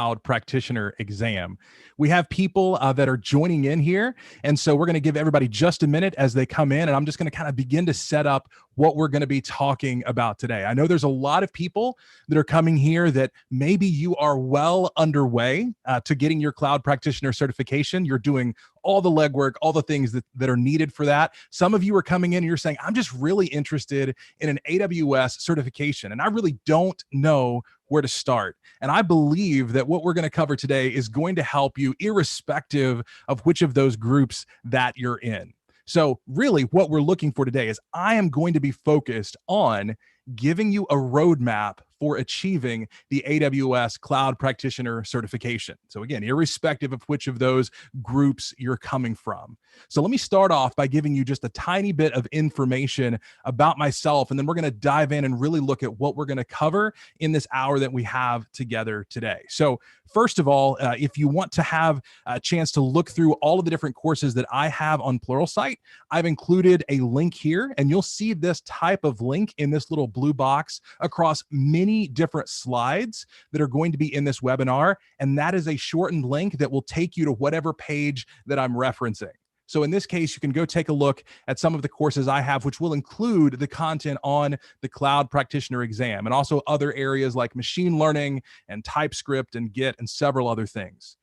Cloud Practitioner exam. We have people that are joining in here. And so we're going to give everybody just a minute as they come in. And I'm just going to kind of begin to set up what we're going to be talking about today. I know there's a lot of people that are coming here that maybe you are well underway to getting your Cloud Practitioner certification. You're doing all the legwork, all the things that are needed for that. Some of you are coming in and you're saying, I'm just really interested in an AWS certification, and I really don't know where to start. And I believe that what we're going to cover today is going to help you irrespective of which of those groups that you're in. So really what we're looking for today is I am going to be focused on giving you a roadmap for achieving the AWS Cloud Practitioner certification. So again, irrespective of which of those groups you're coming from. So let me start off by giving you just a tiny bit of information about myself, and then we're going to dive in and really look at what we're going to cover in this hour that we have together today. So first of all, if you want to have a chance to look through all of the different courses that I have on Pluralsight, I've included a link here, and you'll see this type of link in this little blue box across many different slides that are going to be in this webinar. And that is a shortened link that will take you to whatever page that I'm referencing. So in this case, you can go take a look at some of the courses I have, which will include the content on the Cloud Practitioner exam and also other areas like machine learning and TypeScript and Git and several other things.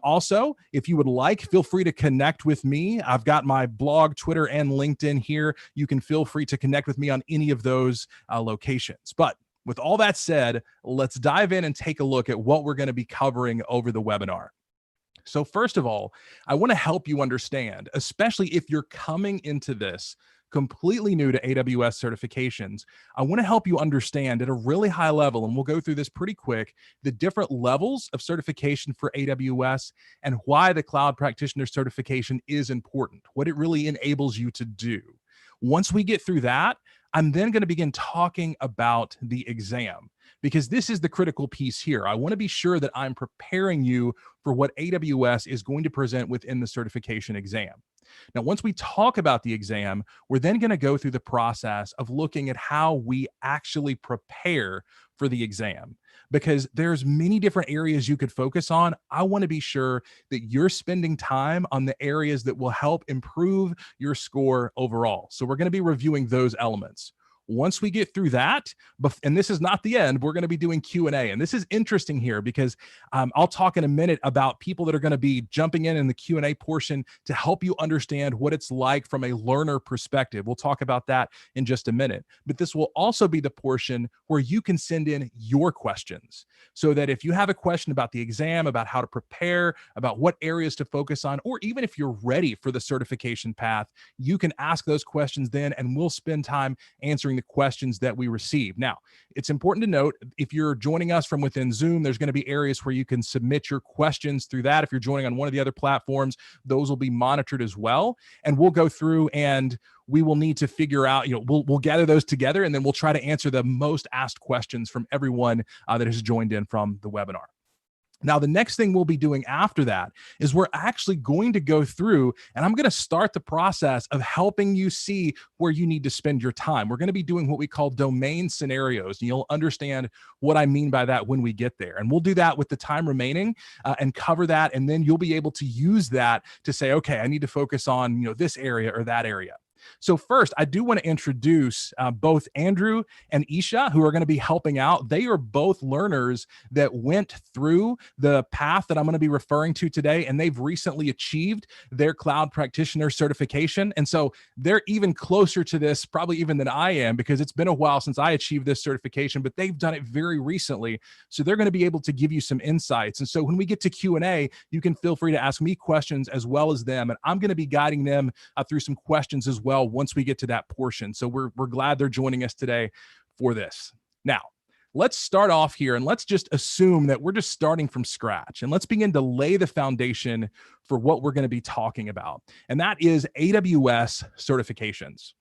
Also, if you would like, feel free to connect with me. I've got my blog, Twitter, and LinkedIn here. You can feel free to connect with me on any of those locations. But with all that said, let's dive in and take a look at what we're going to be covering over the webinar. So first of all, I want to help you understand, especially if you're coming into this completely new to AWS certifications, I want to help you understand at a really high level, and we'll go through this pretty quick, the different levels of certification for AWS and why the Cloud Practitioner certification is important, what it really enables you to do. Once we get through that, I'm then going to begin talking about the exam, because this is the critical piece here. I want to be sure that I'm preparing you for what AWS is going to present within the certification exam. Now, once we talk about the exam, we're then going to go through the process of looking at how we actually prepare for the exam, because there's many different areas you could focus on. I want to be sure that you're spending time on the areas that will help improve your score overall. So we're going to be reviewing those elements. Once we get through that, and this is not the end, we're going to be doing Q&A. And this is interesting here because I'll talk in a minute about people that are going to be jumping in the Q&A portion to help you understand what it's like from a learner perspective. We'll talk about that in just a minute. But this will also be the portion where you can send in your questions, so that if you have a question about the exam, about how to prepare, about what areas to focus on, or even if you're ready for the certification path, you can ask those questions then, and we'll spend time answering the questions that we receive. Now, it's important to note, if you're joining us from within Zoom, there's going to be areas where you can submit your questions through that. If you're joining on one of the other platforms, those will be monitored as well. And we'll go through and we will need to figure out, we'll gather those together, and then we'll try to answer the most asked questions from everyone that has joined in from the webinar. Now, the next thing we'll be doing after that is we're actually going to go through, and I'm going to start the process of helping you see where you need to spend your time. We're going to be doing what we call domain scenarios, and you'll understand what I mean by that when we get there. And we'll do that with the time remaining and cover that, and then you'll be able to use that to say, okay, I need to focus on this area or that area. So first, I do want to introduce both Andrew and Isha, who are going to be helping out. They are both learners that went through the path that I'm going to be referring to today, and they've recently achieved their Cloud Practitioner certification. And so they're even closer to this, probably even than I am, because it's been a while since I achieved this certification, but they've done it very recently. So they're going to be able to give you some insights. And so when we get to Q&A, you can feel free to ask me questions as well as them. And I'm going to be guiding them through some questions as well once we get to that portion. So we're glad they're joining us today for this. Now, let's start off here and let's just assume that we're just starting from scratch, and let's begin to lay the foundation for what we're going to be talking about. And that is AWS certifications.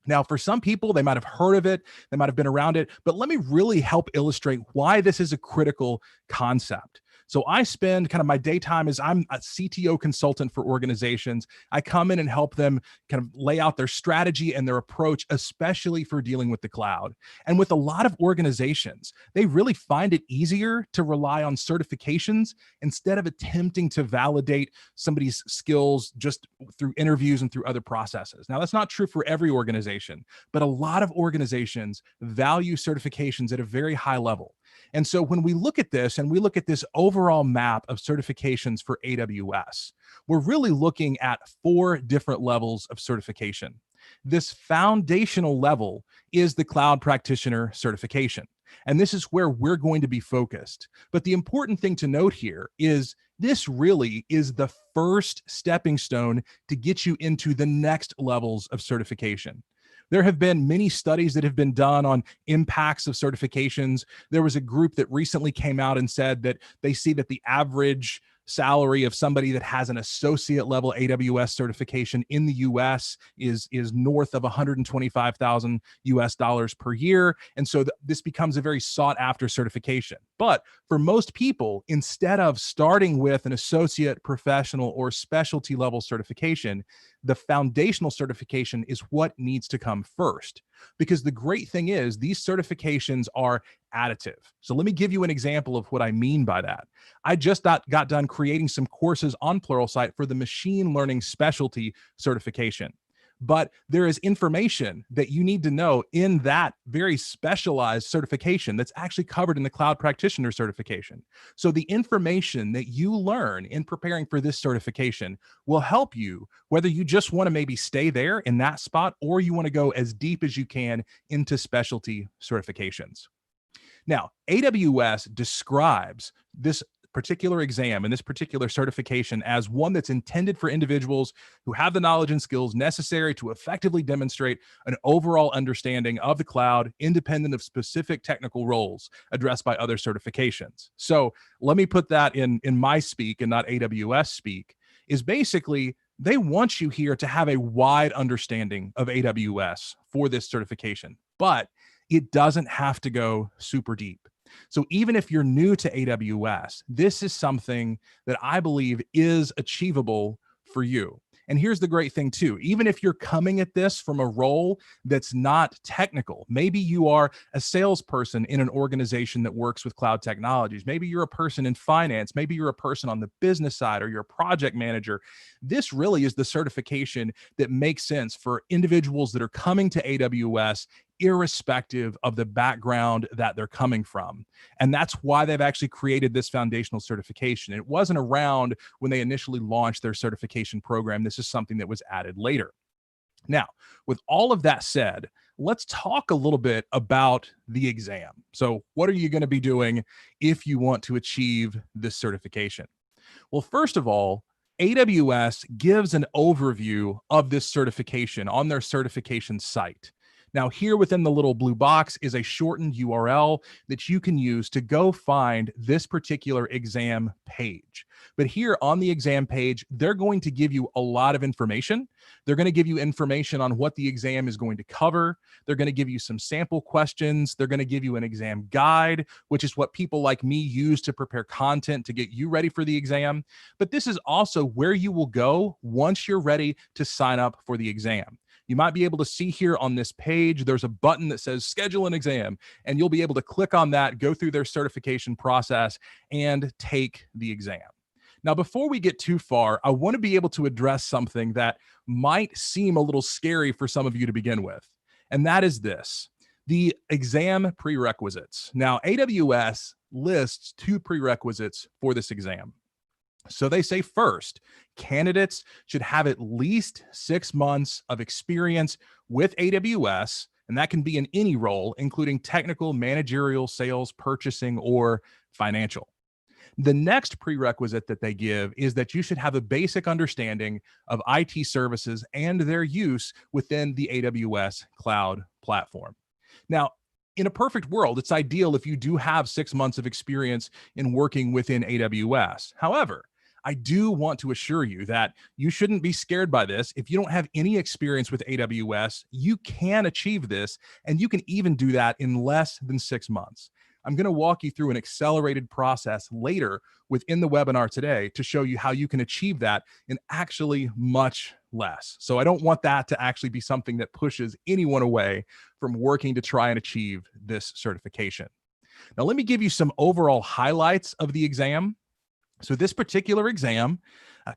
Now, for some people, they might have heard of it, they might have been around it, but let me really help illustrate why this is a critical concept. So I spend kind of my daytime as I'm a CTO consultant for organizations. I come in and help them kind of lay out their strategy and their approach, especially for dealing with the cloud. And with a lot of organizations, they really find it easier to rely on certifications instead of attempting to validate somebody's skills just through interviews and through other processes. Now, that's not true for every organization, but a lot of organizations value certifications at a very high level. And so when we look at this and we look at this overall map of certifications for AWS, we're really looking at 4 different levels of certification. This foundational level is the Cloud Practitioner certification. And this is where we're going to be focused. But the important thing to note here is this really is the first stepping stone to get you into the next levels of certification. There have been many studies that have been done on impacts of certifications. There was a group that recently came out and said that they see that the average salary of somebody that has an associate level AWS certification in the US is north of 125,000 US dollars per year. And so this becomes a very sought after certification. But for most people, instead of starting with an associate, professional, or specialty level certification, the foundational certification is what needs to come first. Because the great thing is these certifications are additive. So let me give you an example of what I mean by that. I just got done creating some courses on Pluralsight for the machine learning specialty certification. But there is information that you need to know in that very specialized certification that's actually covered in the Cloud Practitioner certification. So the information that you learn in preparing for this certification will help you, whether you just want to maybe stay there in that spot or you want to go as deep as you can into specialty certifications. Now, AWS describes this particular exam and this particular certification as one that's intended for individuals who have the knowledge and skills necessary to effectively demonstrate an overall understanding of the cloud, independent of specific technical roles addressed by other certifications. So let me put that in my speak and not AWS speak, is basically they want you here to have a wide understanding of AWS for this certification, but it doesn't have to go super deep. So even if you're new to AWS, this is something that I believe is achievable for you. And here's the great thing too, even if you're coming at this from a role that's not technical, maybe you are a salesperson in an organization that works with cloud technologies, maybe you're a person in finance, maybe you're a person on the business side or you're a project manager, this really is the certification that makes sense for individuals that are coming to AWS irrespective of the background that they're coming from. And that's why they've actually created this foundational certification. It wasn't around when they initially launched their certification program. This is something that was added later. Now, with all of that said, let's talk a little bit about the exam. So what are you going to be doing if you want to achieve this certification? Well, first of all, AWS gives an overview of this certification on their certification site. Now, here within the little blue box is a shortened URL that you can use to go find this particular exam page. But here on the exam page, they're going to give you a lot of information. They're going to give you information on what the exam is going to cover. They're going to give you some sample questions. They're going to give you an exam guide, which is what people like me use to prepare content to get you ready for the exam. But this is also where you will go once you're ready to sign up for the exam. You might be able to see here on this page, there's a button that says schedule an exam, and you'll be able to click on that, go through their certification process, and take the exam. Now, before we get too far, I want to be able to address something that might seem a little scary for some of you to begin with, and that is this, the exam prerequisites. Now, AWS lists 2 prerequisites for this exam. So they say first, candidates should have at least 6 months of experience with AWS, and that can be in any role, including technical, managerial, sales, purchasing, or financial. The next prerequisite that they give is that you should have a basic understanding of IT services and their use within the AWS cloud platform. Now, in a perfect world, it's ideal if you do have 6 months of experience in working within AWS. However, I do want to assure you that you shouldn't be scared by this. If you don't have any experience with AWS, you can achieve this, and you can even do that in less than 6 months. I'm going to walk you through an accelerated process later within the webinar today to show you how you can achieve that in actually much less. So I don't want that to actually be something that pushes anyone away from working to try and achieve this certification. Now, let me give you some overall highlights of the exam. So this particular exam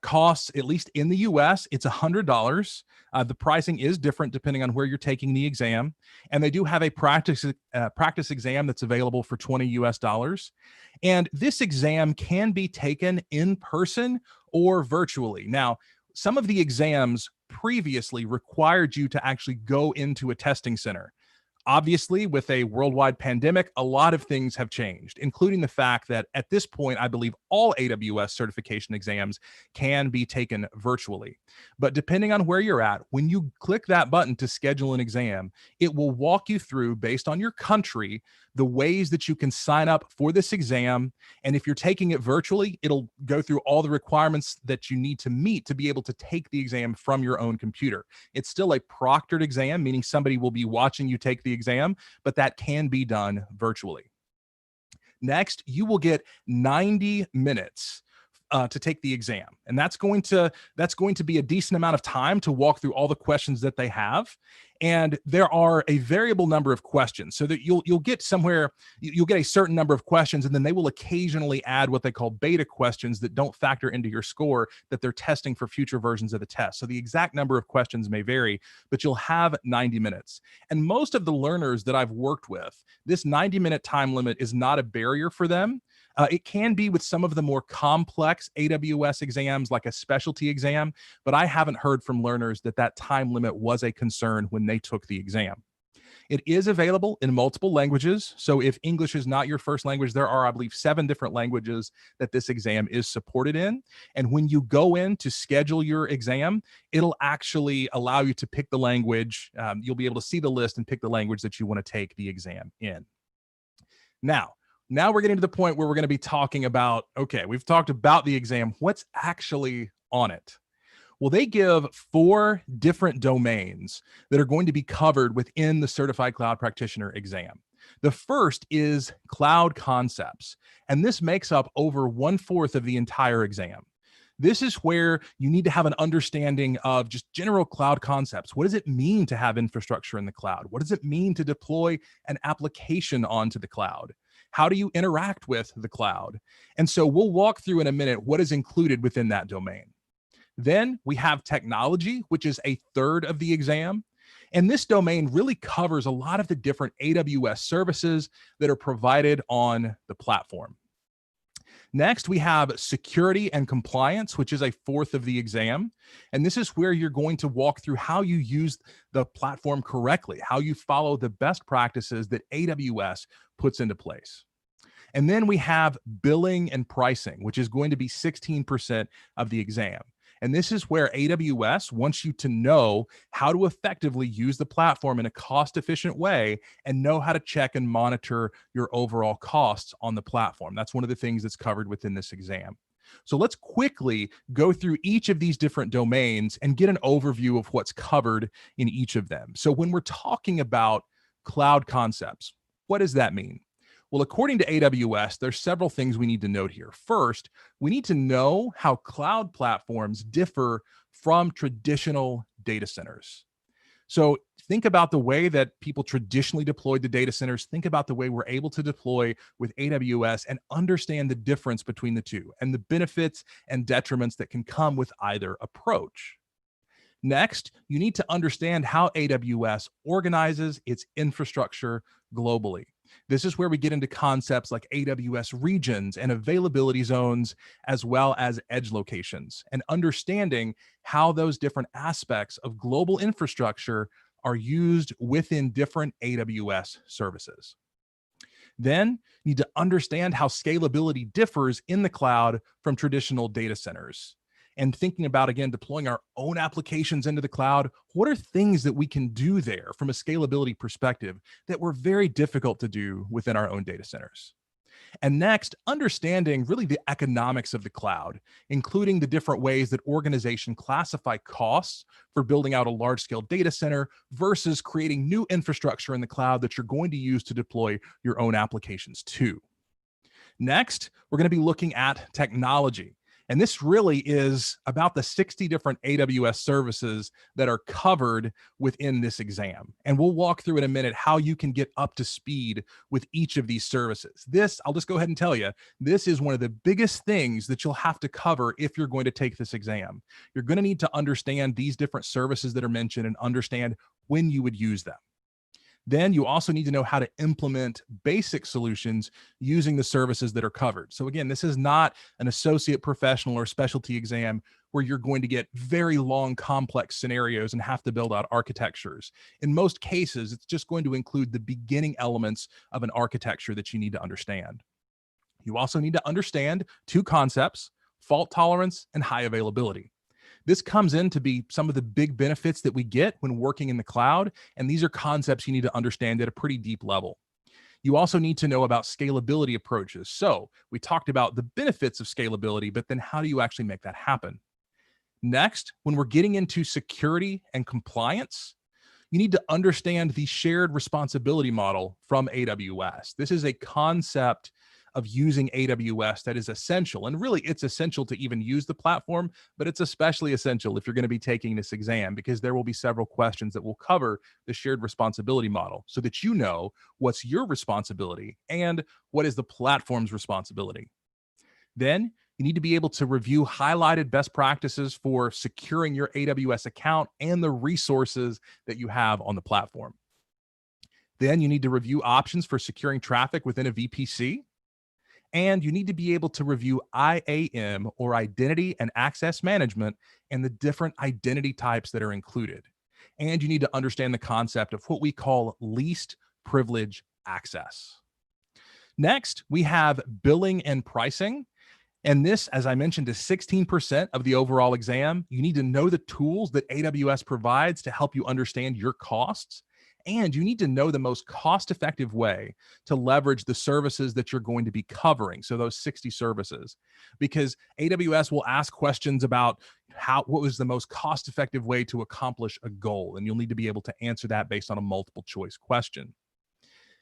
costs, at least in the US, it's $100. The pricing is different depending on where you're taking the exam. And they do have a practice exam that's available for $20 US. And this exam can be taken in person or virtually. Now, some of the exams previously required you to actually go into a testing center. Obviously, with a worldwide pandemic, a lot of things have changed, including the fact that at this point, I believe all AWS certification exams can be taken virtually. But depending on where you're at, when you click that button to schedule an exam, it will walk you through, based on your country, the ways that you can sign up for this exam. And if you're taking it virtually, it'll go through all the requirements that you need to meet to be able to take the exam from your own computer. It's still a proctored exam, meaning somebody will be watching you take the exam, but that can be done virtually. Next, you will get 90 minutes to take the exam, and that's going to be a decent amount of time to walk through all the questions that they have. And there are a variable number of questions, so that you'll get somewhere, you'll get a certain number of questions, and then they will occasionally add what they call beta questions that don't factor into your score, that they're testing for future versions of the test. So the exact number of questions may vary, but you'll have 90 minutes. And most of the learners that I've worked with, this 90-minute time limit is not a barrier for them. It can be with some of the more complex AWS exams, like a specialty exam, but I haven't heard from learners that that time limit was a concern when they took the exam. It is available in multiple languages. So if English is not your first language, there are, I believe, 7 different languages that this exam is supported in. And when you go in to schedule your exam, it'll actually allow you to pick the language. You'll be able to see the list and pick the language that you want to take the exam in. Now we're getting to the point where we're going to be talking about, okay, we've talked about the exam. What's actually on it? Well, they give 4 different domains that are going to be covered within the Certified Cloud Practitioner exam. The first is cloud concepts, and this makes up over 1/4 of the entire exam. This is where you need to have an understanding of just general cloud concepts. What does it mean to have infrastructure in the cloud? What does it mean to deploy an application onto the cloud? How do you interact with the cloud? And so we'll walk through in a minute what is included within that domain. Then we have technology, which is 1/3 of the exam. And this domain really covers a lot of the different AWS services that are provided on the platform. Next, we have security and compliance, which is 1/4 of the exam. And this is where you're going to walk through how you use the platform correctly, how you follow the best practices that AWS puts into place. And then we have billing and pricing, which is going to be 16% of the exam. And this is where AWS wants you to know how to effectively use the platform in a cost-efficient way and know how to check and monitor your overall costs on the platform. That's one of the things that's covered within this exam. So let's quickly go through each of these different domains and get an overview of what's covered in each of them. So when we're talking about cloud concepts, what does that mean? Well, according to AWS, there's several things we need to note here. First, we need to know how cloud platforms differ from traditional data centers. So think about the way that people traditionally deployed the data centers. Think about the way we're able to deploy with AWS and understand the difference between the two and the benefits and detriments that can come with either approach. Next, you need to understand how AWS organizes its infrastructure globally. This is where we get into concepts like AWS regions and availability zones, as well as edge locations, and understanding how those different aspects of global infrastructure are used within different AWS services. Then you need to understand how scalability differs in the cloud from traditional data centers. And thinking about, again, deploying our own applications into the cloud, what are things that we can do there from a scalability perspective that were very difficult to do within our own data centers? And next, understanding really the economics of the cloud, including the different ways that organizations classify costs for building out a large scale data center versus creating new infrastructure in the cloud that you're going to use to deploy your own applications to. Next, we're going to be looking at technology. And this really is about the 60 different AWS services that are covered within this exam. And we'll walk through in a minute how you can get up to speed with each of these services. This, I'll just go ahead and tell you, this is one of the biggest things that you'll have to cover if you're going to take this exam. You're going to need to understand these different services that are mentioned and understand when you would use them. Then you also need to know how to implement basic solutions using the services that are covered. So again, this is not an associate professional or specialty exam where you're going to get very long, complex scenarios and have to build out architectures. In most cases, it's just going to include the beginning elements of an architecture that you need to understand. You also need to understand two concepts: fault tolerance and high availability. This comes in to be some of the big benefits that we get when working in the cloud, and these are concepts you need to understand at a pretty deep level. You also need to know about scalability approaches. So we talked about the benefits of scalability, but then how do you actually make that happen? Next, when we're getting into security and compliance, you need to understand the shared responsibility model from AWS. This is a concept of using AWS that is essential. And really, it's essential to even use the platform, but it's especially essential if you're going to be taking this exam, because there will be several questions that will cover the shared responsibility model so that you know what's your responsibility and what is the platform's responsibility. Then you need to be able to review highlighted best practices for securing your AWS account and the resources that you have on the platform. Then you need to review options for securing traffic within a VPC. And you need to be able to review IAM, or identity and access management, and the different identity types that are included. And you need to understand the concept of what we call least privilege access. Next, we have billing and pricing. And this, as I mentioned, is 16% of the overall exam. You need to know the tools that AWS provides to help you understand your costs. And you need to know the most cost-effective way to leverage the services that you're going to be covering. So those 60 services, because AWS will ask questions about what was the most cost-effective way to accomplish a goal. And you'll need to be able to answer that based on a multiple choice question.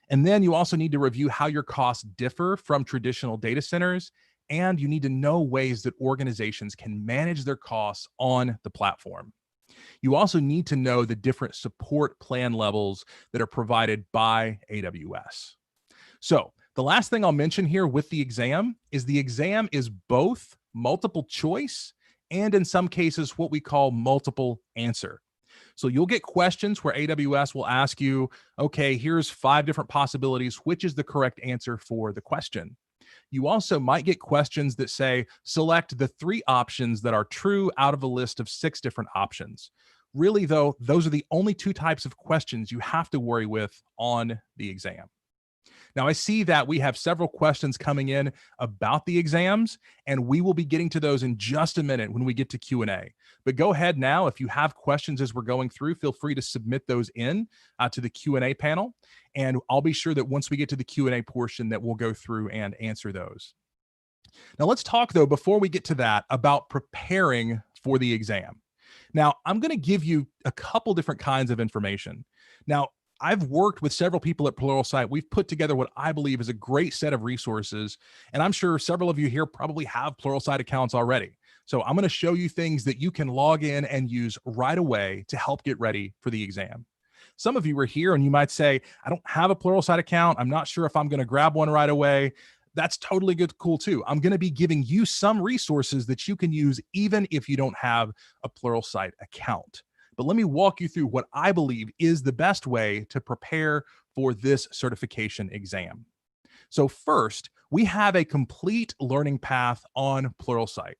And then you also need to review how your costs differ from traditional data centers. And you need to know ways that organizations can manage their costs on the platform. You also need to know the different support plan levels that are provided by AWS. So the last thing I'll mention here with the exam is both multiple choice and in some cases what we call multiple answer. So you'll get questions where AWS will ask you, okay, here's 5 different possibilities. Which is the correct answer for the question? You also might get questions that say, select the 3 options that are true out of a list of 6 different options. Really, though, those are the only 2 types of questions you have to worry with on the exam. Now, I see that we have several questions coming in about the exams, and we will be getting to those in just a minute when we get to Q&A. But go ahead now, if you have questions as we're going through, feel free to submit those in to the Q&A panel, and I'll be sure that once we get to the Q&A portion that we'll go through and answer those. Now, let's talk, though, before we get to that, about preparing for the exam. Now, I'm going to give you a couple different kinds of information. Now, I've worked with several people at Pluralsight. We've put together what I believe is a great set of resources, and I'm sure several of you here probably have Pluralsight accounts already. So I'm going to show you things that you can log in and use right away to help get ready for the exam. Some of you are here and you might say, I don't have a Pluralsight account. I'm not sure if I'm going to grab one right away. That's totally good, cool too. I'm going to be giving you some resources that you can use even if you don't have a Pluralsight account. But let me walk you through what I believe is the best way to prepare for this certification exam. So first, we have a complete learning path on Pluralsight.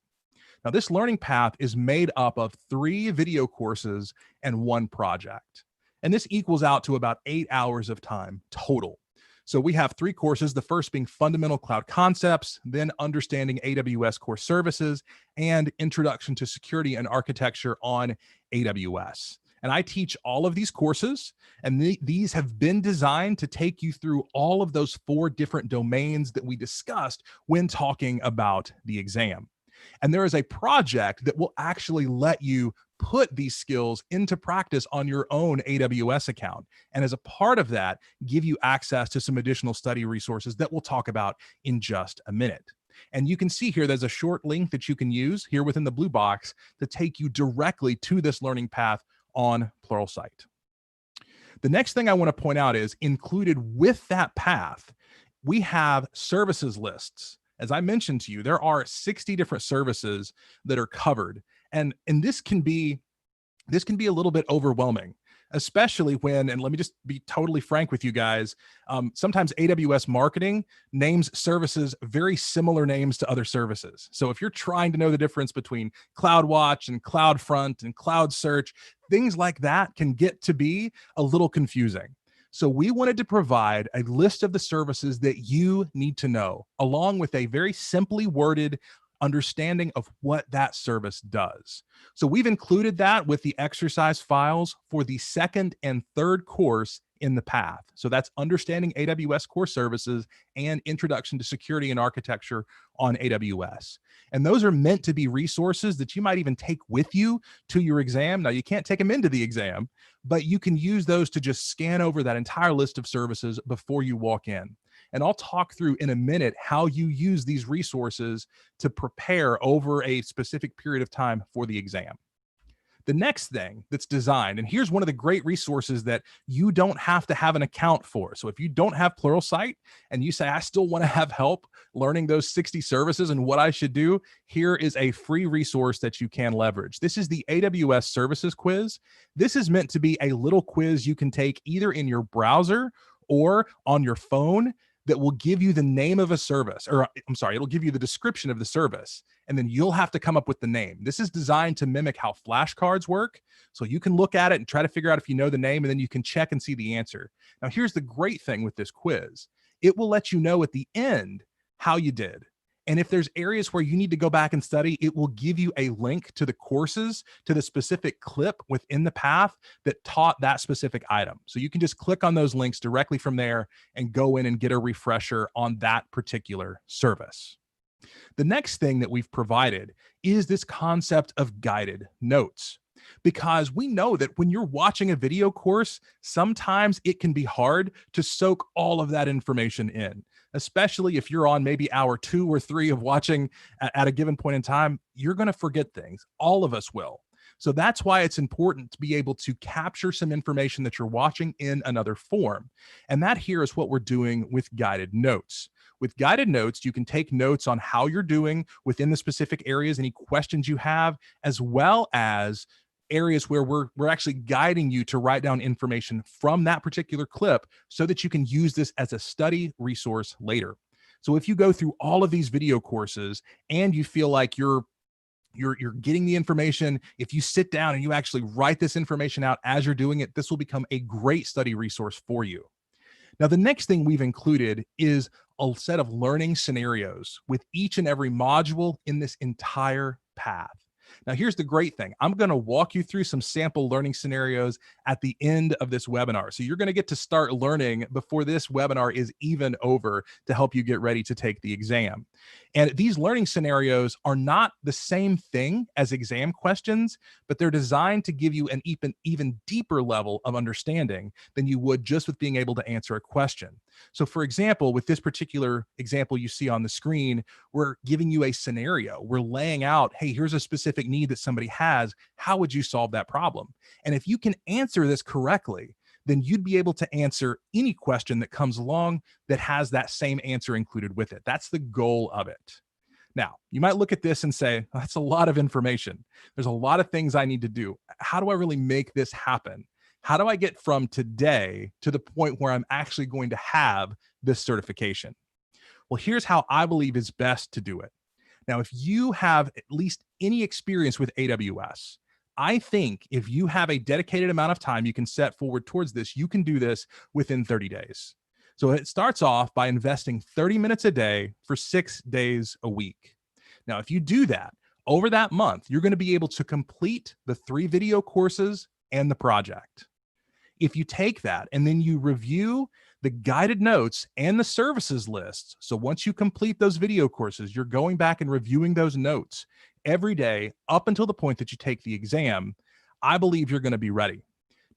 Now, this learning path is made up of 3 video courses and 1 project. And this equals out to about 8 hours of time total. So we have 3 courses, the first being Fundamental Cloud Concepts, then Understanding AWS Core Services, and Introduction to Security and Architecture on AWS. And I teach all of these courses, and these have been designed to take you through all of those 4 different domains that we discussed when talking about the exam. And there is a project that will actually let you put these skills into practice on your own AWS account. And as a part of that, give you access to some additional study resources that we'll talk about in just a minute. And you can see here, there's a short link that you can use here within the blue box to take you directly to this learning path on Pluralsight. The next thing I want to point out is included with that path, we have services lists. As I mentioned to you, there are 60 different services that are covered. And this can be a little bit overwhelming, especially when, and let me just be totally frank with you guys, sometimes AWS marketing names services very similar names to other services. So if you're trying to know the difference between CloudWatch and CloudFront and Cloud Search, things like that can get to be a little confusing. So we wanted to provide a list of the services that you need to know, along with a very simply worded understanding of what that service does. So we've included that with the exercise files for the 2nd and 3rd course in the path. So that's Understanding AWS Core Services and Introduction to Security and Architecture on AWS. And those are meant to be resources that you might even take with you to your exam. Now, you can't take them into the exam, but you can use those to just scan over that entire list of services before you walk in. And I'll talk through in a minute how you use these resources to prepare over a specific period of time for the exam. The next thing that's designed, and here's one of the great resources that you don't have to have an account for. So if you don't have Pluralsight and you say, I still want to have help learning those 60 services and what I should do, here is a free resource that you can leverage. This is the AWS Services Quiz. This is meant to be a little quiz you can take either in your browser or on your phone that will give you the name of a service, or I'm sorry, it'll give you the description of the service, and then you'll have to come up with the name. This is designed to mimic how flashcards work. So you can look at it and try to figure out if you know the name, and then you can check and see the answer. Now, here's the great thing with this quiz. It will let you know at the end how you did. And if there's areas where you need to go back and study, it will give you a link to the courses, to the specific clip within the path that taught that specific item. So you can just click on those links directly from there and go in and get a refresher on that particular service. The next thing that we've provided is this concept of guided notes. Because we know that when you're watching a video course, sometimes it can be hard to soak all of that information in, especially if you're on maybe hour 2 or 3 of watching at a given point in time. You're going to forget things. All of us will. So that's why it's important to be able to capture some information that you're watching in another form. And that here is what we're doing with guided notes. With guided notes, you can take notes on how you're doing within the specific areas, any questions you have, as well as areas where we're actually guiding you to write down information from that particular clip so that you can use this as a study resource later. So if you go through all of these video courses and you feel like you're getting the information, if you sit down and you actually write this information out as you're doing it, this will become a great study resource for you. Now, the next thing we've included is a set of learning scenarios with each and every module in this entire path. Now, here's the great thing. I'm going to walk you through some sample learning scenarios at the end of this webinar. So you're going to get to start learning before this webinar is even over to help you get ready to take the exam. And these learning scenarios are not the same thing as exam questions, but they're designed to give you an even deeper level of understanding than you would just with being able to answer a question. So for example, with this particular example you see on the screen, we're giving you a scenario. We're laying out, hey, here's a specific need that somebody has. How would you solve that problem? And if you can answer this correctly, then you'd be able to answer any question that comes along that has that same answer included with it. That's the goal of it. Now, you might look at this and say, oh, that's a lot of information. There's a lot of things I need to do. How do I really make this happen? How do I get from today to the point where I'm actually going to have this certification? Well, here's how I believe is best to do it. Now, if you have at least any experience with AWS, I think if you have a dedicated amount of time you can set forward towards this, you can do this within 30 days. So it starts off by investing 30 minutes a day for 6 days a week. Now, if you do that over that month, you're going to be able to complete the 3 video courses and the project. If you take that and then you review the guided notes and the services lists, so once you complete those video courses, you're going back and reviewing those notes every day up until the point that you take the exam, I believe you're going to be ready.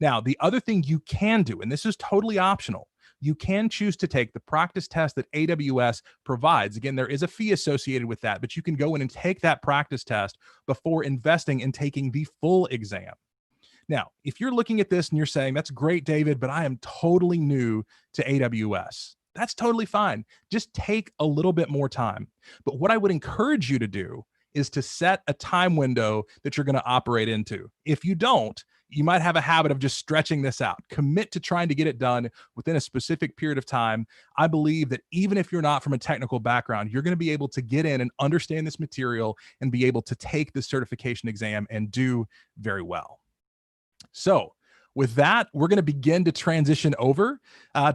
Now, the other thing you can do, and this is totally optional, you can choose to take the practice test that AWS provides. Again, there is a fee associated with that, but you can go in and take that practice test before investing in taking the full exam. Now, if you're looking at this and you're saying, that's great, David, but I am totally new to AWS, that's totally fine. Just take a little bit more time. But what I would encourage you to do is to set a time window that you're going to operate into. If you don't, you might have a habit of just stretching this out. Commit to trying to get it done within a specific period of time. I believe that even if you're not from a technical background, you're going to be able to get in and understand this material and be able to take the certification exam and do very well. So with that, we're going to begin to transition over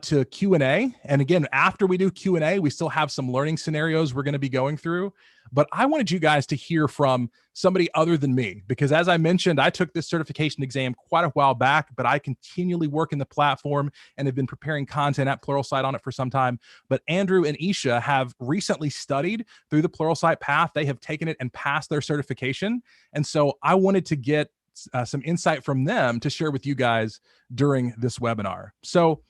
to Q&A. And again, after we do Q&A, we still have some learning scenarios we're going to be going through. But I wanted you guys to hear from somebody other than me, because as I mentioned, I took this certification exam quite a while back, but I continually work in the platform and have been preparing content at Pluralsight on it for some time. But Andrew and Isha have recently studied through the Pluralsight path. They have taken it and passed their certification. And so I wanted to get some insight from them to share with you guys during this webinar. So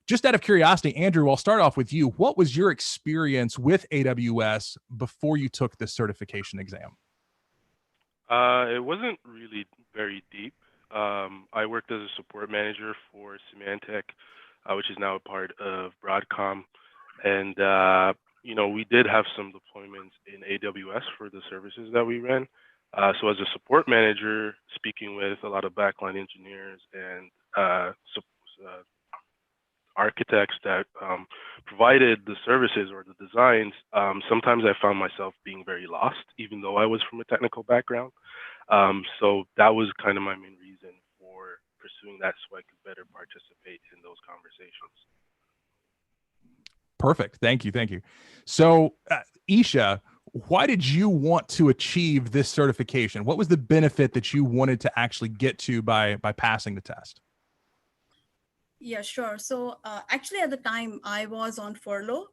just out of curiosity, Andrew, I'll start off with you. What was your experience with AWS before you took this certification exam? It wasn't really very deep. I worked as a support manager for Symantec, which is now a part of Broadcom. And, we did have some deployments in AWS for the services that we ran. So as a support manager, speaking with a lot of backline engineers and architects that provided the services or the designs, sometimes I found myself being very lost, even though I was from a technical background. So that was kind of my main reason for pursuing that, so I could better participate in those conversations. Perfect. Thank you. Thank you. So Isha, why did you want to achieve this certification? What was the benefit that you wanted to actually get to by passing the test? Yeah, sure. So actually at the time I was on furlough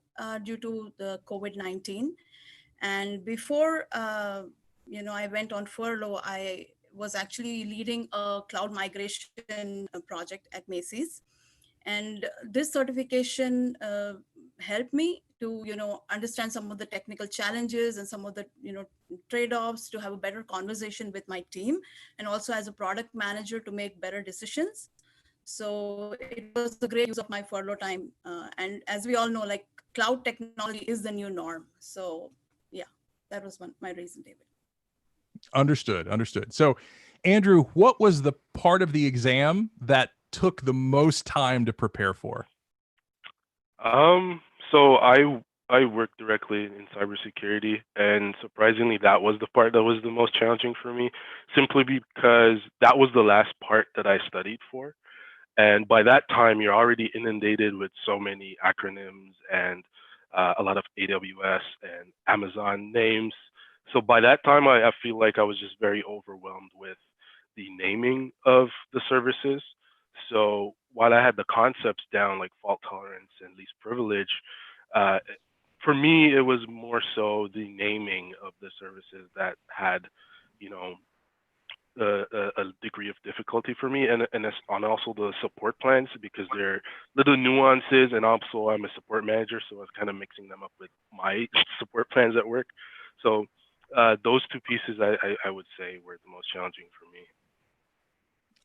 due to the COVID-19. And before, I went on furlough, I was actually leading a cloud migration project at Macy's. And this certification helped me to, understand some of the technical challenges and some of the, trade-offs, to have a better conversation with my team, and also as a product manager to make better decisions. So it was a great use of my furlough time. And as we all know, like, cloud technology is the new norm. So yeah, that was my reason, David. Understood. So Andrew, what was the part of the exam that took the most time to prepare for? So I work directly in cybersecurity, and surprisingly, that was the part that was the most challenging for me, simply because that was the last part that I studied for. And by that time, you're already inundated with so many acronyms and a lot of AWS and Amazon names. So by that time, I feel like I was just very overwhelmed with the naming of the services. So while I had the concepts down, like fault tolerance and least privilege, for me, it was more so the naming of the services that had, a degree of difficulty for me, and also the support plans, because they're little nuances, and also I'm a support manager, so I was kind of mixing them up with my support plans at work. So those two pieces I would say were the most challenging for me.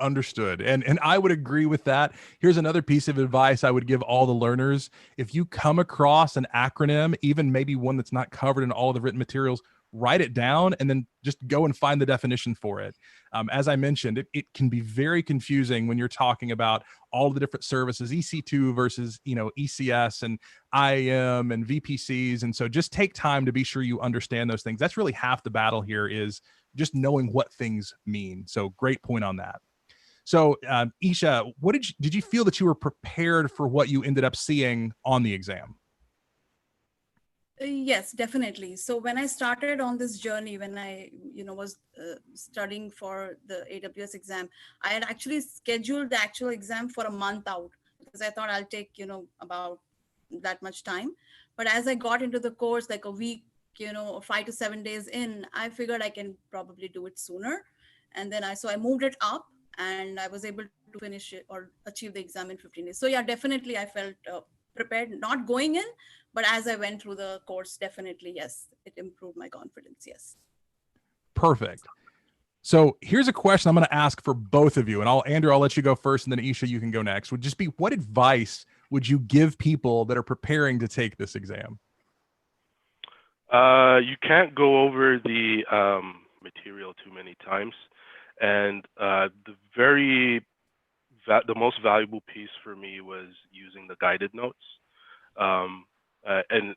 Understood. And I would agree with that. Here's another piece of advice I would give all the learners. If you come across an acronym, even maybe one that's not covered in all of the written materials, write it down and then just go and find the definition for it. As I mentioned, it can be very confusing when you're talking about all the different services, EC2 versus, ECS and IAM and VPCs. And so just take time to be sure you understand those things. That's really half the battle here, is just knowing what things mean. So great point on that. So Isha, did you feel that you were prepared for what you ended up seeing on the exam? Yes, definitely. So when I started on this journey, when I, was studying for the AWS exam, I had actually scheduled the actual exam for a month out because I thought I'll take, about that much time. But as I got into the course, like a week, or 5 to 7 days in, I figured I can probably do it sooner. And then so I moved it up and I was able to finish it or achieve the exam in 15 days. So yeah, definitely I felt prepared, not going in, but as I went through the course, definitely, yes, it improved my confidence. Yes. Perfect. So here's a question I'm going to ask for both of you, and Andrew, I'll let you go first, and then Isha, you can go next. Would just be, what advice would you give people that are preparing to take this exam? You can't go over the material too many times, and the most valuable piece for me was using the guided notes. And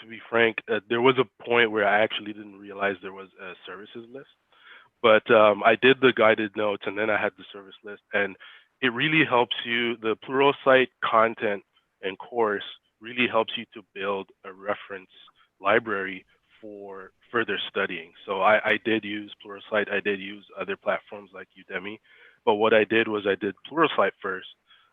to be frank, there was a point where I actually didn't realize there was a services list. But I did the guided notes and then I had the service list, and it really helps you. The Pluralsight content and course really helps you to build a reference library for further studying. So I did use Pluralsight. I did use other platforms like Udemy, but what I did was I did Pluralsight first.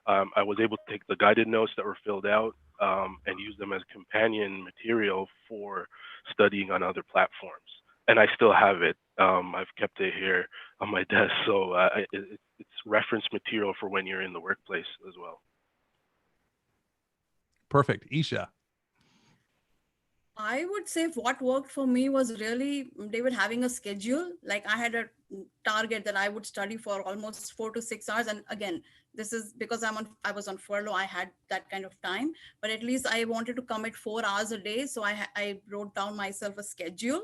I was able to take the guided notes that were filled out and use them as companion material for studying on other platforms, and I still have it. I've kept it here on my desk, so it's reference material for when you're in the workplace as well. Perfect. Isha. I would say what worked for me was really, David, having a schedule. Like I had a target that I would study for almost 4 to 6 hours. And again, this is because I was on furlough. I had that kind of time, but at least I wanted to commit 4 hours a day. So I wrote down myself a schedule.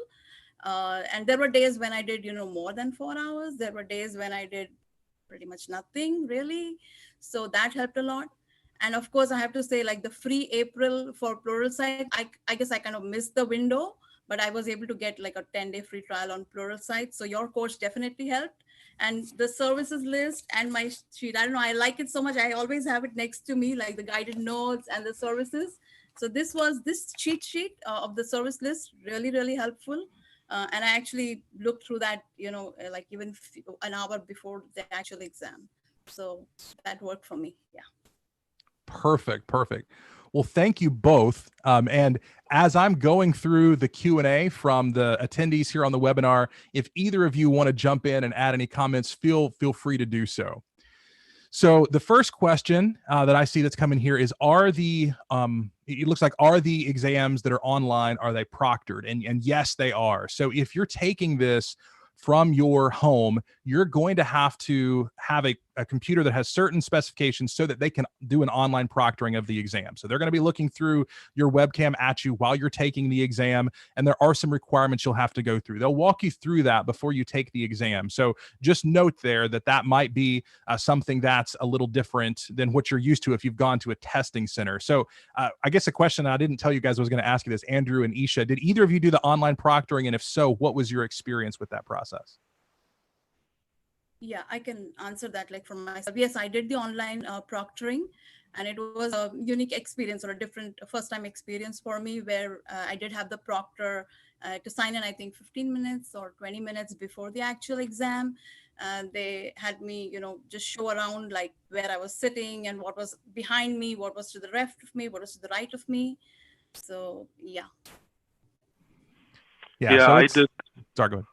And there were days when I did, more than 4 hours. There were days when I did pretty much nothing really. So that helped a lot. And of course, I have to say, like the free April for Pluralsight, I guess I kind of missed the window, but I was able to get like a 10-day free trial on Pluralsight. So your course definitely helped. And the services list and my sheet, I don't know, I like it so much. I always have it next to me, like the guided notes and the services. So this cheat sheet of the service list, really, really helpful. And I actually looked through that, like even an hour before the actual exam. So that worked for me. Yeah. Perfect. Perfect. Well, thank you both. And as I'm going through the Q&A from the attendees here on the webinar, if either of you want to jump in and add any comments, feel free to do so. So the first question that I see that's coming here is, it looks like, are the exams that are online, are they proctored? And yes, they are. So if you're taking this from your home, you're going to have a computer that has certain specifications so that they can do an online proctoring of the exam. So they're going to be looking through your webcam at you while you're taking the exam, and there are some requirements you'll have to go through. They'll walk you through that before you take the exam. So just note there that might be something that's a little different than what you're used to if you've gone to a testing center. So I guess a question I didn't tell you guys I was going to ask you this, Andrew and Isha, did either of you do the online proctoring? And if so, what was your experience with that process? Yeah, I can answer that like from myself. Yes, I did the online proctoring, and it was a unique experience or a different first time experience for me where I did have the proctor to sign in, I think 15 minutes or 20 minutes before the actual exam. They had me, just show around like where I was sitting and what was behind me, what was to the left of me, what was to the right of me. So, yeah. Yeah, so I did. Sorry, go ahead.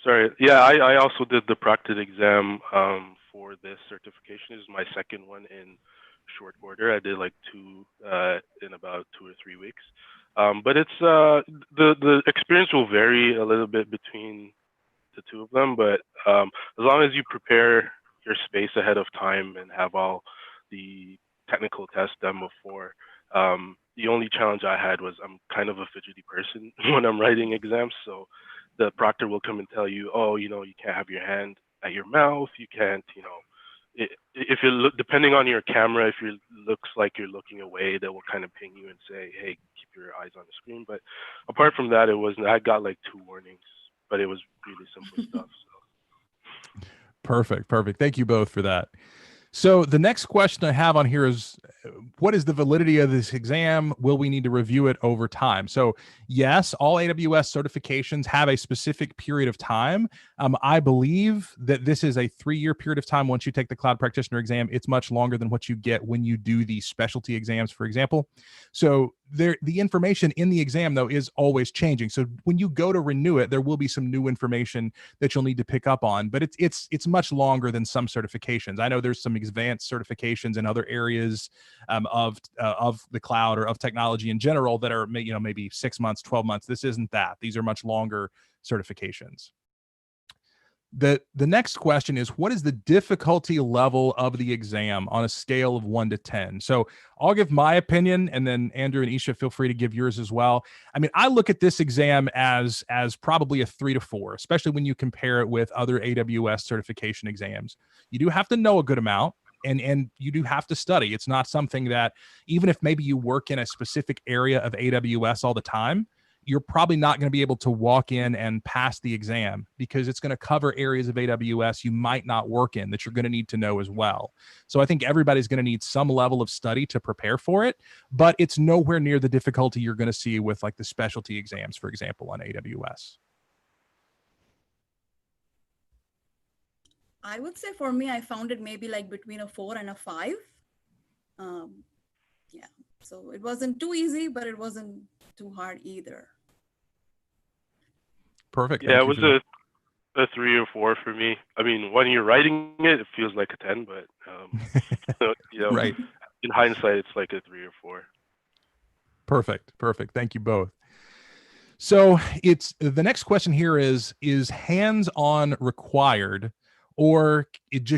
Sorry. Yeah, I also did the proctored exam for this certification. This is my second one in short order. I did like two in about 2 or 3 weeks. But it's the experience will vary a little bit between the two of them. But as long as you prepare your space ahead of time and have all the technical tests done before, the only challenge I had was I'm kind of a fidgety person when I'm writing exams. So the proctor will come and tell you, oh, you can't have your hand at your mouth. You can't, if you look, depending on your camera, if it looks like you're looking away, they will kind of ping you and say, hey, keep your eyes on the screen. But apart from that, I got like 2 warnings, but it was really simple stuff. So. Perfect. Thank you both for that. So the next question I have on here is, what is the validity of this exam? Will we need to review it over time? So yes, all AWS certifications have a specific period of time. I believe that this is a 3-year period of time. Once you take the cloud practitioner exam, it's much longer than what you get when you do the specialty exams, for example. So the information in the exam, though, is always changing. So when you go to renew it, there will be some new information that you'll need to pick up on, but it's much longer than some certifications. I know there's some advanced certifications in other areas of the cloud or of technology in general that are, maybe 6 months, 12 months. This isn't that. These are much longer certifications. The next question is, what is the difficulty level of the exam on a scale of 1 to 10? So I'll give my opinion, and then Andrew and Isha, feel free to give yours as well. I mean, I look at this exam as probably a 3 to 4, especially when you compare it with other AWS certification exams. You do have to know a good amount, and you do have to study. It's not something that, even if maybe you work in a specific area of AWS all the time, you're probably not going to be able to walk in and pass the exam, because it's going to cover areas of AWS you might not work in that you're going to need to know as well. So I think everybody's going to need some level of study to prepare for it, but it's nowhere near the difficulty you're going to see with like the specialty exams, for example, on AWS. I would say for me, I found it maybe like between a 4 and a 5. Yeah, so it wasn't too easy, but it wasn't too hard either. Perfect. Yeah, it was a 3 or 4 for me. I mean, when you're writing it, it feels like a 10, but right. In hindsight, it's like a 3 or 4. Perfect. Thank you both. So it's the next question here is hands-on required, or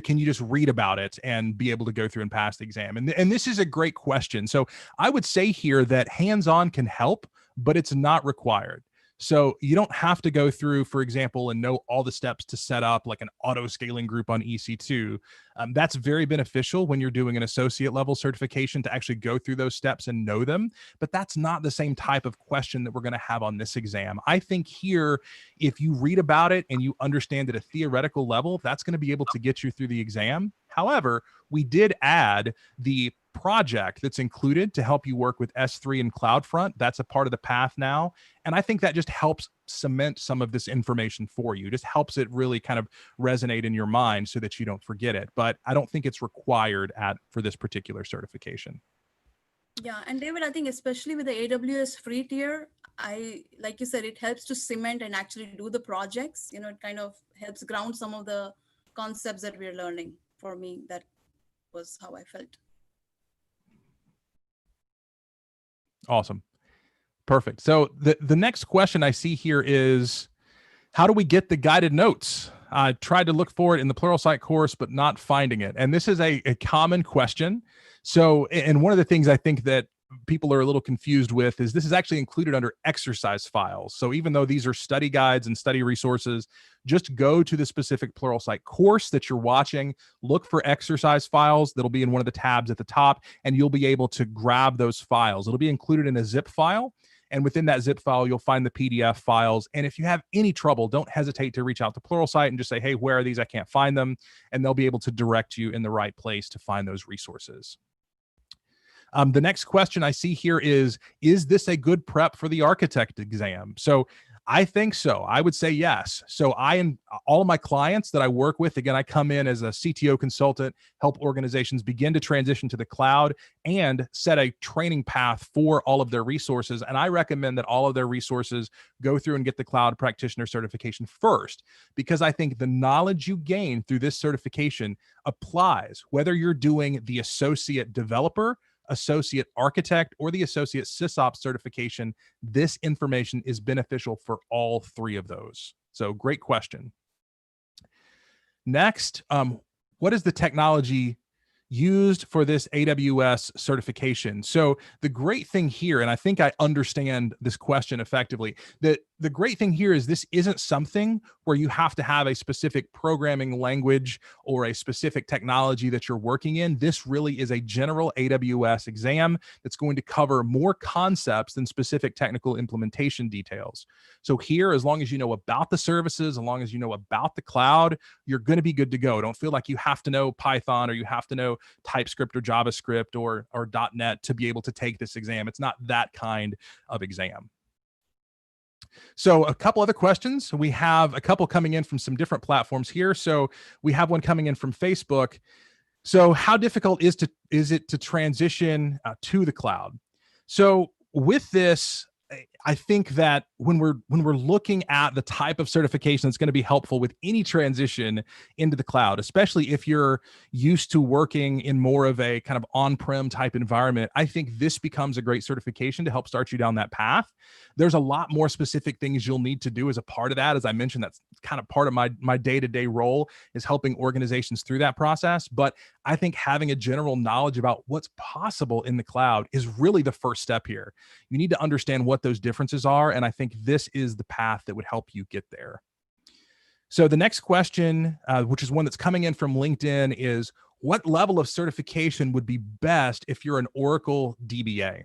can you just read about it and be able to go through and pass the exam? And this is a great question. So I would say here that hands-on can help, but it's not required. So you don't have to go through, for example, and know all the steps to set up like an auto scaling group on EC2. That's very beneficial when you're doing an associate level certification, to actually go through those steps and know them. But that's not the same type of question that we're going to have on this exam. I think here, if you read about it and you understand at a theoretical level, that's going to be able to get you through the exam. However, we did add the project that's included to help you work with S3 and CloudFront. That's a part of the path now. And I think that just helps cement some of this information for you. Just helps it really kind of resonate in your mind so that you don't forget it. But I don't think it's required for this particular certification. Yeah, and David, I think especially with the AWS free tier, like you said, it helps to cement and actually do the projects. It kind of helps ground some of the concepts that we're learning. For me, that was how I felt. Awesome. Perfect. So the next question I see here is, how do we get the guided notes? I tried to look for it in the Pluralsight course, but not finding it. And this is a common question. So, and one of the things I think that people are a little confused with is this is actually included under exercise files. So even though these are study guides and study resources, just go to the specific Pluralsight course that you're watching, look for exercise files. That'll be in one of the tabs at the top, and you'll be able to grab those files. It'll be included in a zip file. And within that zip file, you'll find the PDF files. And if you have any trouble, don't hesitate to reach out to Pluralsight and just say, hey, where are these? I can't find them. And they'll be able to direct you in the right place to find those resources. The next question I see here is this a good prep for the architect exam? So I think so. I would say yes. So all of my clients that I work with, again, I come in as a CTO consultant, help organizations begin to transition to the cloud and set a training path for all of their resources. And I recommend that all of their resources go through and get the cloud practitioner certification first, because I think the knowledge you gain through this certification applies whether you're doing the associate developer, associate architect, or the associate sysops certification. This information is beneficial for all 3 of those. So great question. Next, what is the technology used for this AWS certification? So the great thing here, and I think I understand this question effectively, that the great thing here is this isn't something where you have to have a specific programming language or a specific technology that you're working in. This really is a general AWS exam that's going to cover more concepts than specific technical implementation details. So here, as long as you know about the services, as long as you know about the cloud, you're going to be good to go. Don't feel like you have to know Python or you have to know TypeScript or JavaScript or .NET to be able to take this exam. It's not that kind of exam. So a couple other questions. We have a couple coming in from some different platforms here. So we have one coming in from Facebook. So how difficult is it to transition to the cloud? So with this, I think that when we're looking at the type of certification that's going to be helpful with any transition into the cloud, especially if you're used to working in more of a kind of on-prem type environment, I think this becomes a great certification to help start you down that path. There's a lot more specific things you'll need to do as a part of that. As I mentioned, that's kind of part of my day-to-day role is helping organizations through that process. But I think having a general knowledge about what's possible in the cloud is really the first step here. You need to understand what those differences are, and I think this is the path that would help you get there. So the next question, which is one that's coming in from LinkedIn, is what level of certification would be best if you're an Oracle DBA?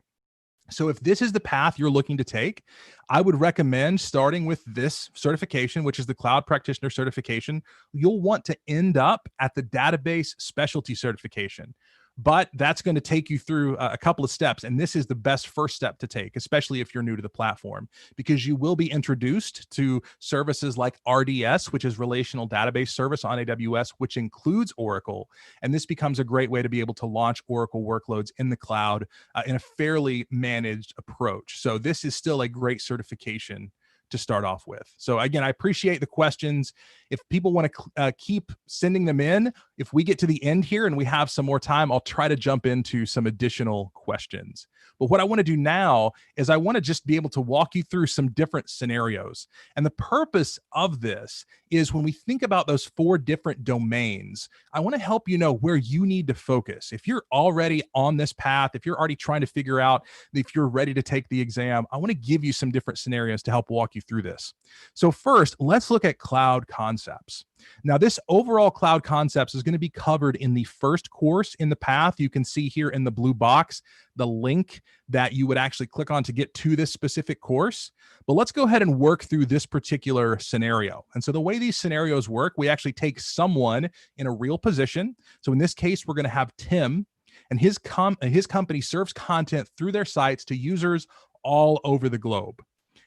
So if this is the path you're looking to take, I would recommend starting with this certification, which is the Cloud Practitioner certification. You'll want to end up at the Database Specialty certification. But that's going to take you through a couple of steps. And this is the best first step to take, especially if you're new to the platform, because you will be introduced to services like RDS, which is Relational Database Service on AWS, which includes Oracle. And this becomes a great way to be able to launch Oracle workloads in the cloud in a fairly managed approach. So this is still a great certification to start off with. So again, I appreciate the questions. If people want to keep sending them in, if we get to the end here and we have some more time, I'll try to jump into some additional questions. But what I want to do now is I want to just be able to walk you through some different scenarios. And the purpose of this is when we think about those 4 different domains, I want to help you know where you need to focus. If you're already on this path, if you're already trying to figure out if you're ready to take the exam, I want to give you some different scenarios to help walk you through this. So first, let's look at cloud concepts. Now, this overall cloud concepts is going to be covered in the first course in the path. You can see here in the blue box the link that you would actually click on to get to this specific course. But let's go ahead and work through this particular scenario. And so the way these scenarios work, we actually take someone in a real position. So in this case, we're going to have Tim, and his company serves content through their sites to users all over the globe.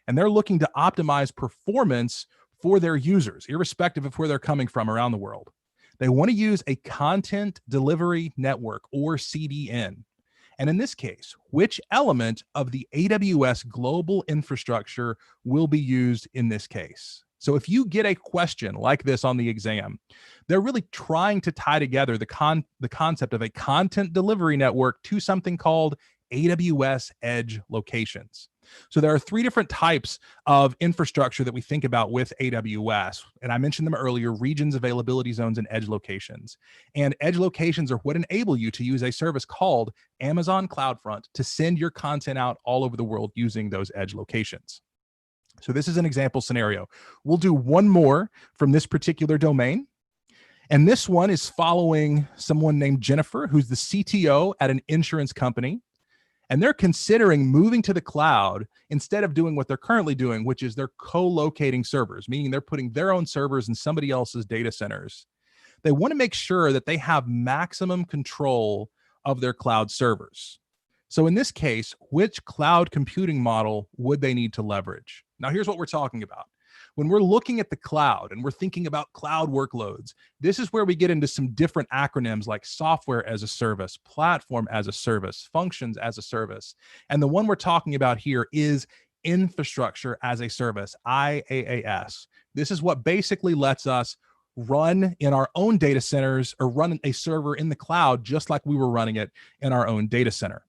And they're looking to optimize performance for their users, irrespective of where they're coming from around the world. They want to use a content delivery network, or CDN. And in this case, which element of the AWS global infrastructure will be used in this case? So if you get a question like this on the exam, they're really trying to tie together the concept of a content delivery network to something called AWS Edge locations. So there are 3 different types of infrastructure that we think about with AWS. And I mentioned them earlier: regions, availability zones, and edge locations. And edge locations are what enable you to use a service called Amazon CloudFront to send your content out all over the world using those edge locations. So this is an example scenario. We'll do one more from this particular domain. And this one is following someone named Jennifer, who's the CTO at an insurance company. And they're considering moving to the cloud instead of doing what they're currently doing, which is they're co-locating servers, meaning they're putting their own servers in somebody else's data centers. They want to make sure that they have maximum control of their cloud servers. So in this case, which cloud computing model would they need to leverage? Now, here's what we're talking about. When we're looking at the cloud and we're thinking about cloud workloads, this is where we get into some different acronyms like software as a service, platform as a service, functions as a service. And the one we're talking about here is infrastructure as a service, IaaS. This is what basically lets us run in our own data centers or run a server in the cloud just like we were running it in our own data center.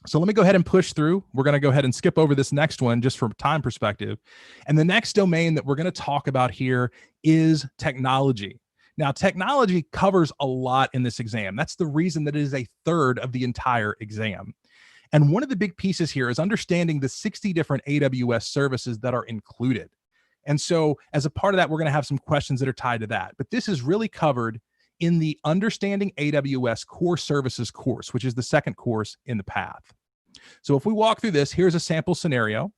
So let me go ahead and push through. We're going to go ahead and skip over this next one just from time perspective. And the next domain that we're going to talk about here is technology. Now, technology covers a lot in this exam. That's the reason that it is a third of the entire exam. And one of the big pieces here is understanding the 60 different AWS services that are included. And so as a part of that, we're going to have some questions that are tied to that. But this is really covered in the Understanding AWS Core Services course, which is the second course in the path. So if we walk through this, here's a sample scenario.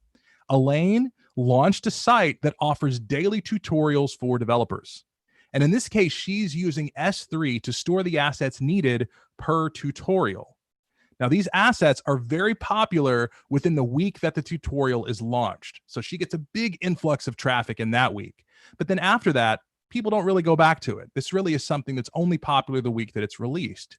Elaine launched a site that offers daily tutorials for developers. And in this case, she's using S3 to store the assets needed per tutorial. Now, these assets are very popular within the week that the tutorial is launched. So she gets a big influx of traffic in that week. But then after that, people don't really go back to it. This really is something that's only popular the week that it's released.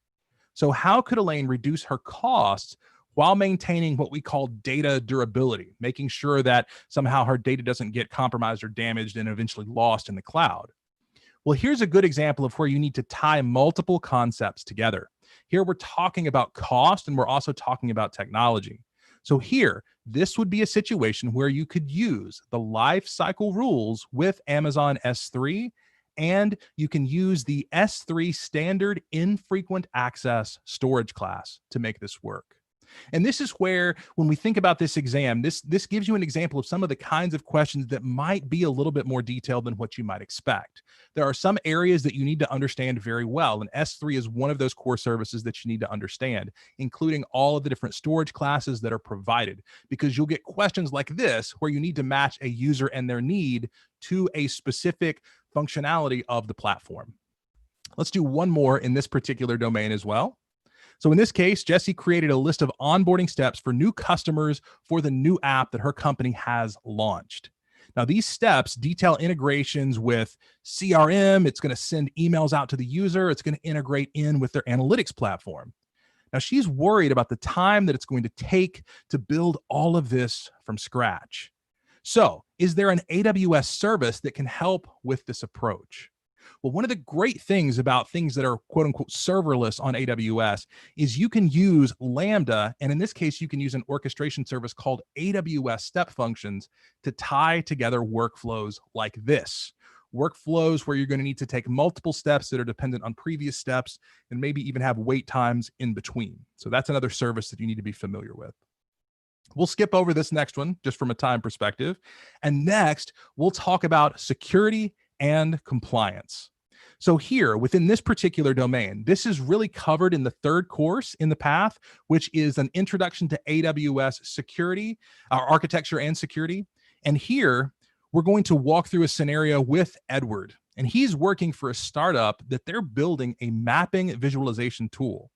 So how could Elaine reduce her costs while maintaining what we call data durability, making sure that somehow her data doesn't get compromised or damaged and eventually lost in the cloud? Well, here's a good example of where you need to tie multiple concepts together. Here we're talking about cost and we're also talking about technology. So here, this would be a situation where you could use the life cycle rules with Amazon S3, and you can use the S3 standard infrequent access storage class to make this work. And this is where, when we think about this exam, this gives you an example of some of the kinds of questions that might be a little bit more detailed than what you might expect. There are some areas that you need to understand very well, and S3 is one of those core services that you need to understand, including all of the different storage classes that are provided, because you'll get questions like this where you need to match a user and their need to a specific functionality of the platform. Let's do one more in this particular domain as well. So in this case, Jessie created a list of onboarding steps for new customers for the new app that her company has launched. Now, these steps detail integrations with CRM. It's going to send emails out to the user. It's going to integrate in with their analytics platform. Now, she's worried about the time that it's going to take to build all of this from scratch. So, is there an AWS service that can help with this approach? Well, one of the great things about things that are quote unquote serverless on AWS is you can use Lambda, and in this case, you can use an orchestration service called AWS Step Functions to tie together workflows like this. Workflows where you're going to need to take multiple steps that are dependent on previous steps and maybe even have wait times in between. So that's another service that you need to be familiar with. We'll skip over this next one just from a time perspective. And next, we'll talk about security and compliance. So here, within this particular domain, this is really covered in the third course in the path, which is an introduction to AWS security, architecture and security. And here, we're going to walk through a scenario with Edward. And he's working for a startup that they're building a mapping visualization tool.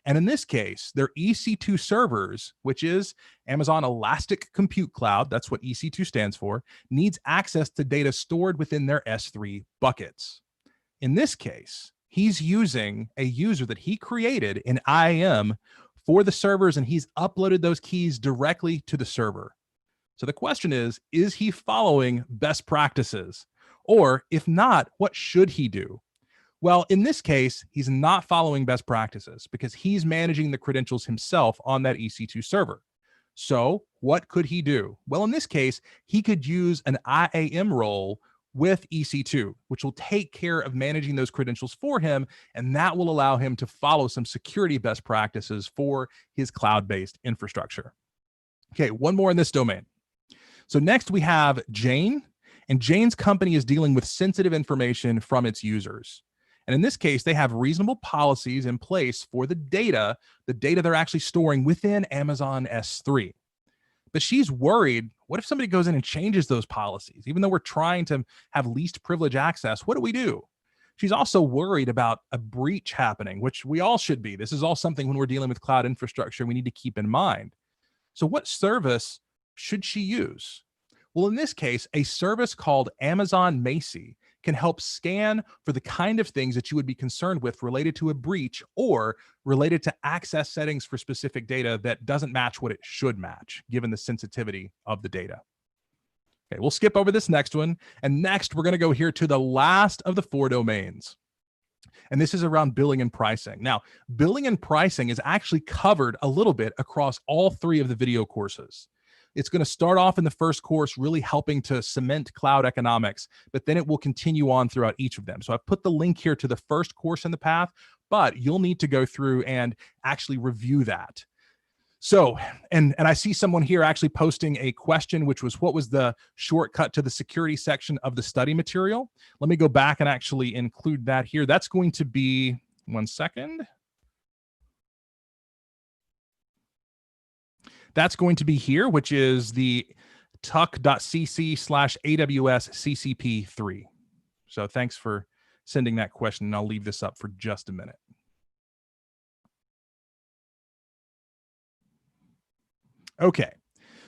And in this case, their EC2 servers, which is Amazon Elastic Compute Cloud, that's what EC2 stands for, needs access to data stored within their S3 buckets. In this case, he's using a user that he created in IAM for the servers, and he's uploaded those keys directly to the server. So the question is he following best practices? Or if not, what should he do? Well, in this case, he's not following best practices because he's managing the credentials himself on that EC2 server. So what could he do? Well, in this case, he could use an IAM role with EC2, which will take care of managing those credentials for him, and that will allow him to follow some security best practices for his cloud-based infrastructure. Okay, one more in this domain. So next we have Jane, and Jane's company is dealing with sensitive information from its users. And in this case, they have reasonable policies in place for the data they're actually storing within Amazon S3. But she's worried, what if somebody goes in and changes those policies? Even though we're trying to have least privilege access, what do we do? She's also worried about a breach happening, which we all should be. This is all something when we're dealing with cloud infrastructure we need to keep in mind. So what service should she use? Well, in this case, a service called Amazon Macy can help scan for the kind of things that you would be concerned with related to a breach or related to access settings for specific data that doesn't match what it should match, given the sensitivity of the data. Okay, we'll skip over this next one. And next, we're going to go here to the last of the 4 domains. And this is around billing and pricing. Now, billing and pricing is actually covered a little bit across all 3 of the video courses. It's going to start off in the first course, really helping to cement cloud economics, but then it will continue on throughout each of them. So I've put the link here to the first course in the path, but you'll need to go through and actually review that. So, and I see someone here actually posting a question, which was, what was the shortcut to the security section of the study material? Let me go back and actually include that here. That's going to be, one second. That's going to be here, which is the tuck.cc/AWS CCP3. So thanks for sending that question, and I'll leave this up for just a minute. Okay,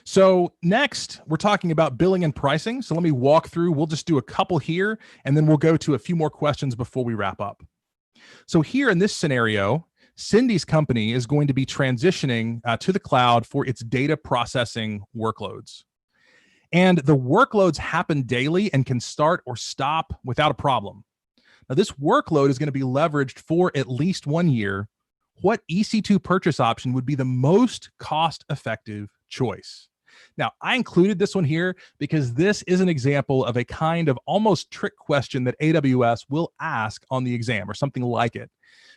so next we're talking about billing and pricing. So let me walk through. We'll just do a couple here, and then we'll go to a few more questions before we wrap up. So here in this scenario, Cindy's company is going to be transitioning to the cloud for its data processing workloads. And the workloads happen daily and can start or stop without a problem. Now, this workload is going to be leveraged for at least 1 year. What EC2 purchase option would be the most cost-effective choice? Now, I included this one here because this is an example of a kind of almost trick question that AWS will ask on the exam or something like it.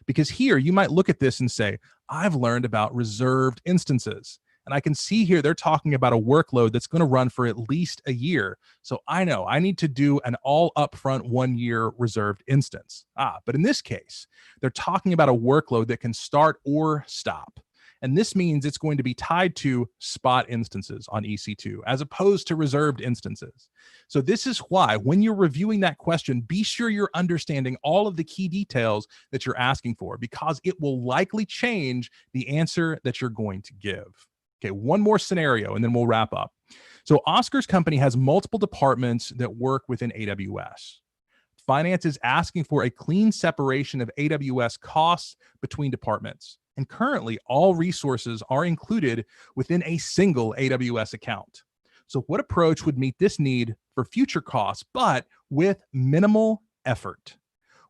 Because here you might look at this and say, I've learned about reserved instances. And I can see here they're talking about a workload that's going to run for at least a year. So I know I need to do an all upfront 1 year reserved instance. But in this case, they're talking about a workload that can start or stop. And this means it's going to be tied to spot instances on EC2 as opposed to reserved instances. So this is why when you're reviewing that question, be sure you're understanding all of the key details that you're asking for, because it will likely change the answer that you're going to give. Okay, one more scenario and then we'll wrap up. So Oscar's company has multiple departments that work within AWS. Finance is asking for a clean separation of AWS costs between departments. And currently, all resources are included within a single AWS account. So what approach would meet this need for future costs, but with minimal effort?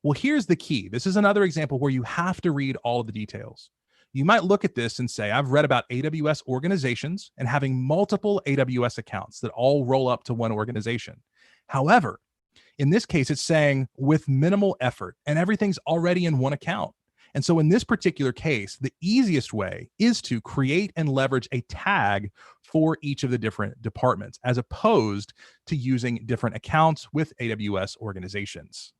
Well, here's the key. This is another example where you have to read all of the details. You might look at this and say, I've read about AWS organizations and having multiple AWS accounts that all roll up to one organization. However, in this case, it's saying with minimal effort and everything's already in one account. And so in this particular case, the easiest way is to create and leverage a tag for each of the different departments, as opposed to using different accounts with AWS organizations.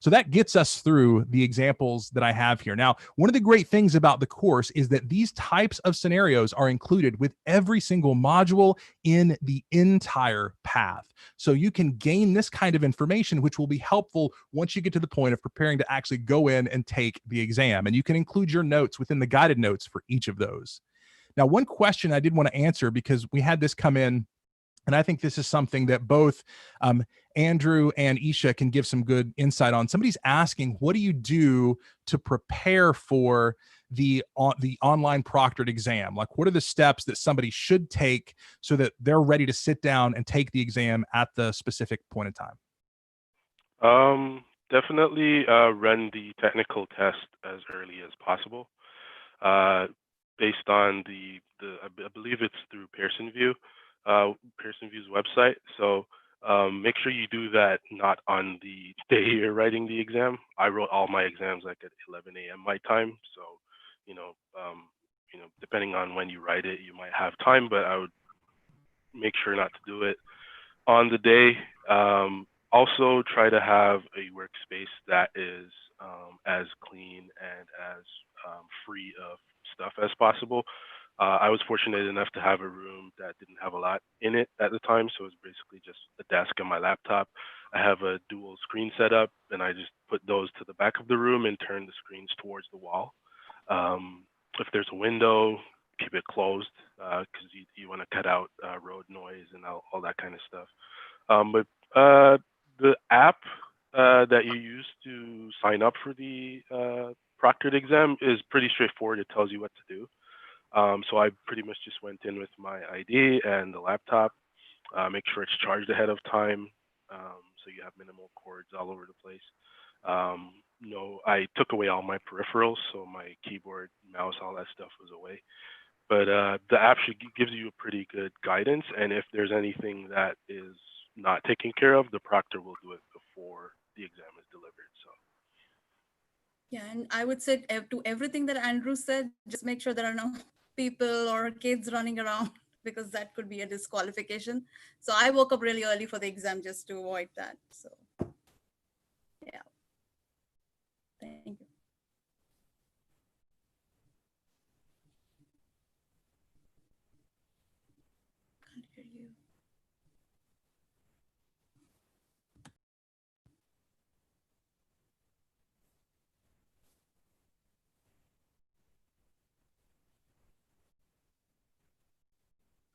So that gets us through the examples that I have here. Now, one of the great things about the course is that these types of scenarios are included with every single module in the entire path. So you can gain this kind of information, which will be helpful once you get to the point of preparing to actually go in and take the exam. And you can include your notes within the guided notes for each of those. Now, one question I did want to answer, because we had this come in, and I think this is something that both Andrew and Isha can give some good insight on. Somebody's asking, what do you do to prepare for the online proctored exam? Like, what are the steps that somebody should take so that they're ready to sit down and take the exam at the specific point in time? Definitely run the technical test as early as possible. Based on I believe it's through Pearson View's website. So make sure you do that not on the day you're writing the exam. I wrote all my exams like at 11 a.m. my time. So, depending on when you write it, you might have time, but I would make sure not to do it on the day. Also try to have a workspace that is as clean and as free of stuff as possible. I was fortunate enough to have a room that didn't have a lot in it at the time, so it was basically just a desk and my laptop. I have a dual screen setup, and I just put those to the back of the room and turn the screens towards the wall. If there's a window, keep it closed because you want to cut out road noise and all that kind of stuff. But the app that you use to sign up for the proctored exam is pretty straightforward. It tells you what to do. So I pretty much just went in with my ID and the laptop, make sure it's charged ahead of time, so you have minimal cords all over the place. I took away all my peripherals, so my keyboard, mouse, all that stuff was away. But the app gives you a pretty good guidance, and if there's anything that is not taken care of, the proctor will do it before the exam is delivered. So. Yeah, and I would say to everything that Andrew said, just make sure there are no people or kids running around because that could be a disqualification. So I woke up really early for the exam just to avoid that. So yeah, thank you. Can't hear you.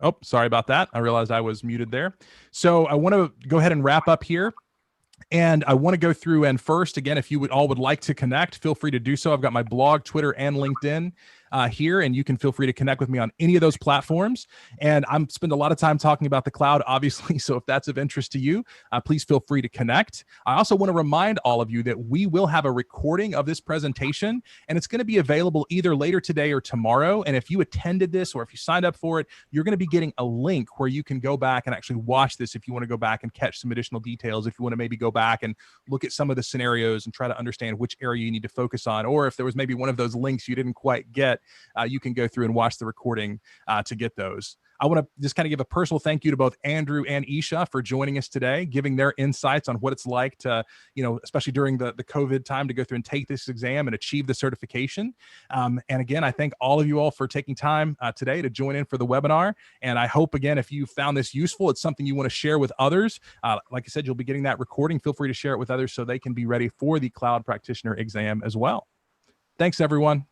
Oh, sorry about that. I realized I was muted there. So I want to go ahead and wrap up here. And I want to go through, and first, again, if you would like to connect, feel free to do so. I've got my blog, Twitter, and LinkedIn here, and you can feel free to connect with me on any of those platforms. And I'm spend a lot of time talking about the cloud, obviously. So if that's of interest to you, please feel free to connect. I also want to remind all of you that we will have a recording of this presentation, and it's going to be available either later today or tomorrow. And if you attended this or if you signed up for it, you're going to be getting a link where you can go back and actually watch this if you want to go back and catch some additional details, if you want to maybe go back and look at some of the scenarios and try to understand which area you need to focus on, or if there was maybe one of those links you didn't quite get, you can go through and watch the recording to get those. I want to just kind of give a personal thank you to both Andrew and Isha for joining us today, giving their insights on what it's like to, especially during the COVID time, to go through and take this exam and achieve the certification. And again, I thank all of you all for taking time today to join in for the webinar. And I hope, again, if you found this useful, it's something you want to share with others. Like I said, you'll be getting that recording. Feel free to share it with others so they can be ready for the Cloud Practitioner exam as well. Thanks, everyone.